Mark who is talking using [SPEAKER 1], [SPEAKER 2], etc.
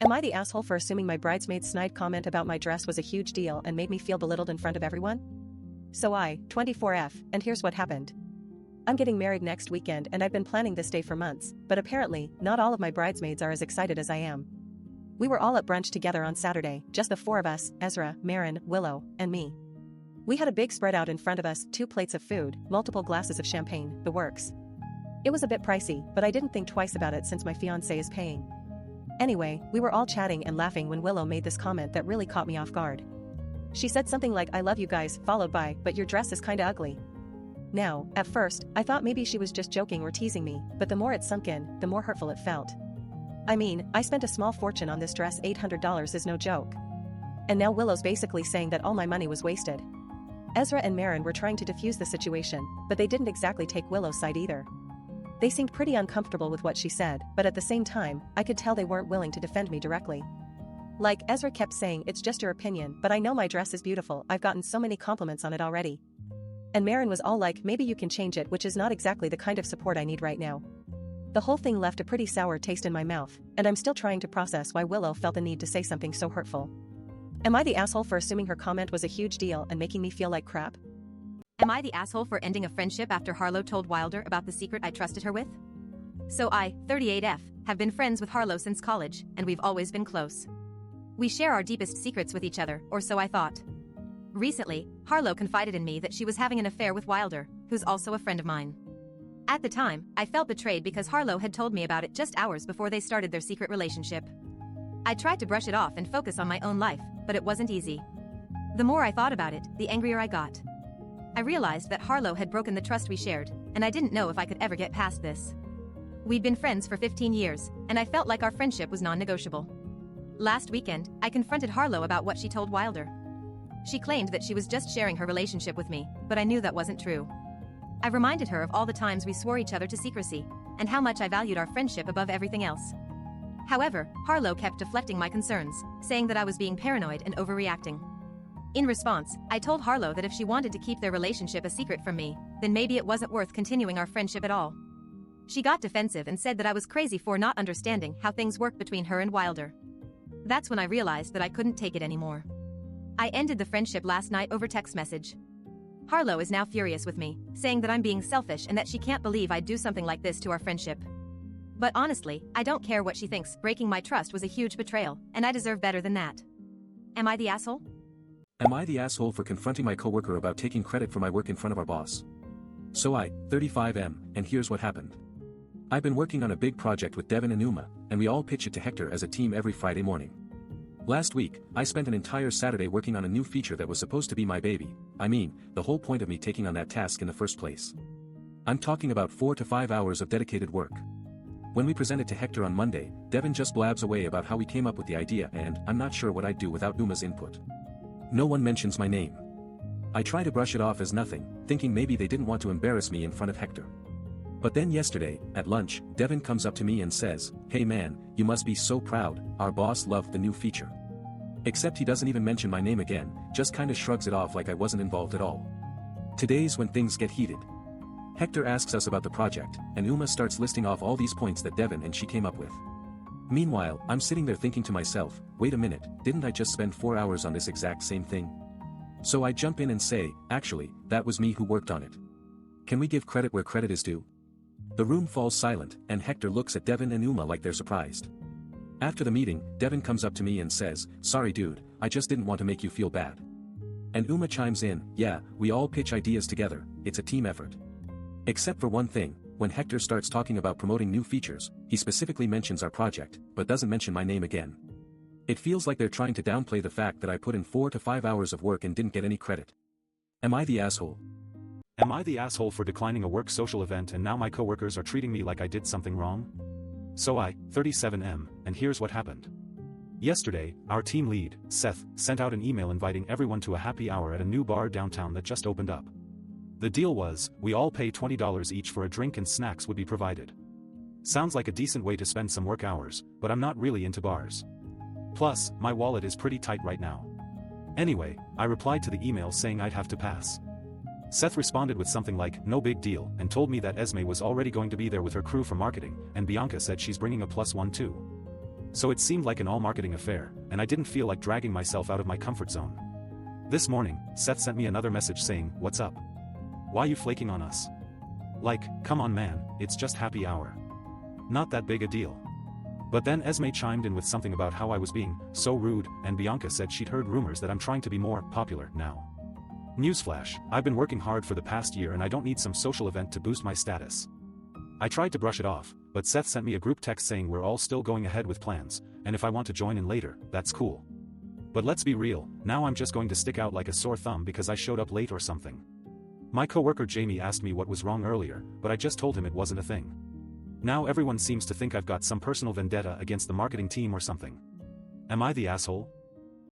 [SPEAKER 1] Am I the asshole for assuming my bridesmaid's snide comment about my dress was a huge deal and made me feel belittled in front of everyone? So I, 24F, and here's what happened. I'm getting married next weekend and I've been planning this day for months, but apparently, not all of my bridesmaids are as excited as I am. We were all at brunch together on Saturday, just the four of us, Ezra, Marin, Willow, and me. We had a big spread out in front of us, 2 plates of food, multiple glasses of champagne, the works. It was a bit pricey, but I didn't think twice about it since my fiancé is paying. Anyway, we were all chatting and laughing when Willow made this comment that really caught me off guard. She said something like, "I love you guys," followed by, "but your dress is kinda ugly." Now, at first, I thought maybe she was just joking or teasing me, but the more it sunk in, the more hurtful it felt. I mean, I spent a small fortune on this dress, $800 is no joke. And now Willow's basically saying that all my money was wasted. Ezra and Marin were trying to defuse the situation, but they didn't exactly take Willow's side either. They seemed pretty uncomfortable with what she said, but at the same time, I could tell they weren't willing to defend me directly. Like, Ezra kept saying, "It's just your opinion, but I know my dress is beautiful, I've gotten so many compliments on it already." And Marin was all like, "Maybe you can change it," which is not exactly the kind of support I need right now. The whole thing left a pretty sour taste in my mouth, and I'm still trying to process why Willow felt the need to say something so hurtful. Am I the asshole for assuming her comment was a huge deal and making me feel like crap?
[SPEAKER 2] Am I the asshole for ending a friendship after Harlow told Wilder about the secret I trusted her with? So I, 38F, have been friends with Harlow since college, and we've always been close. We share our deepest secrets with each other, or so I thought. Recently, Harlow confided in me that she was having an affair with Wilder, who's also a friend of mine. At the time, I felt betrayed because Harlow had told me about it just hours before they started their secret relationship. I tried to brush it off and focus on my own life, but it wasn't easy. The more I thought about it, the angrier I got. I realized that Harlow had broken the trust we shared, and I didn't know if I could ever get past this. We'd been friends for 15 years, and I felt like our friendship was non-negotiable. Last weekend, I confronted Harlow about what she told Wilder. She claimed that she was just sharing her relationship with me, but I knew that wasn't true. I reminded her of all the times we swore each other to secrecy, and how much I valued our friendship above everything else. However, Harlow kept deflecting my concerns, saying that I was being paranoid and overreacting. In response, I told Harlow that if she wanted to keep their relationship a secret from me, then maybe it wasn't worth continuing our friendship at all. She got defensive and said that I was crazy for not understanding how things work between her and Wilder. That's when I realized that I couldn't take it anymore. I ended the friendship last night over text message. Harlow is now furious with me, saying that I'm being selfish and that she can't believe I'd do something like this to our friendship. But honestly, I don't care what she thinks. Breaking my trust was a huge betrayal, and I deserve better than that. Am I the asshole?
[SPEAKER 3] Am I the asshole for confronting my coworker about taking credit for my work in front of our boss? So I, 35M, and here's what happened. I've been working on a big project with Devin and Uma, and we all pitch it to Hector as a team every Friday morning. Last week, I spent an entire Saturday working on a new feature that was supposed to be my baby. I mean, the whole point of me taking on that task in the first place. I'm talking about 4 to 5 hours of dedicated work. When we present it to Hector on Monday, Devin just blabs away about how we came up with the idea, and I'm not sure what I'd do without Uma's input. No one mentions my name. I try to brush it off as nothing, thinking maybe they didn't want to embarrass me in front of Hector. But then yesterday, at lunch, Devin comes up to me and says, "Hey man, you must be so proud, our boss loved the new feature." Except he doesn't even mention my name again, just kinda shrugs it off like I wasn't involved at all. Today's when things get heated. Hector asks us about the project, and Uma starts listing off all these points that Devin and she came up with. Meanwhile, I'm sitting there thinking to myself, wait a minute, didn't I just spend 4 hours on this exact same thing? So I jump in and say, actually, that was me who worked on it. Can we give credit where credit is due? The room falls silent, and Hector looks at Devin and Uma like they're surprised. After the meeting, Devin comes up to me and says, "Sorry dude, I just didn't want to make you feel bad." And Uma chimes in, "Yeah, we all pitch ideas together, it's a team effort." Except for one thing, when Hector starts talking about promoting new features, he specifically mentions our project, but doesn't mention my name again. It feels like they're trying to downplay the fact that I put in 4 to 5 hours of work and didn't get any credit. Am I the asshole?
[SPEAKER 4] Am I the asshole for declining a work social event and now my coworkers are treating me like I did something wrong? So I, 37M, and here's what happened. Yesterday, our team lead, Seth, sent out an email inviting everyone to a happy hour at a new bar downtown that just opened up. The deal was, we all pay $20 each for a drink and snacks would be provided. Sounds like a decent way to spend some work hours, but I'm not really into bars. Plus, my wallet is pretty tight right now. Anyway, I replied to the email saying I'd have to pass. Seth responded with something like, "No big deal," and told me that Esme was already going to be there with her crew for marketing, and Bianca said she's bringing a +1 too. So it seemed like an all-marketing affair, and I didn't feel like dragging myself out of my comfort zone. This morning, Seth sent me another message saying, "What's up? Why you flaking on us? Like, come on man, it's just happy hour. Not that big a deal." But then Esme chimed in with something about how I was being so rude, and Bianca said she'd heard rumors that I'm trying to be more popular now. Newsflash, I've been working hard for the past year and I don't need some social event to boost my status. I tried to brush it off, but Seth sent me a group text saying we're all still going ahead with plans, and if I want to join in later, that's cool. But let's be real, now I'm just going to stick out like a sore thumb because I showed up late or something. My coworker Jamie asked me what was wrong earlier, but I just told him it wasn't a thing. Now everyone seems to think I've got some personal vendetta against the marketing team or something. Am I the asshole?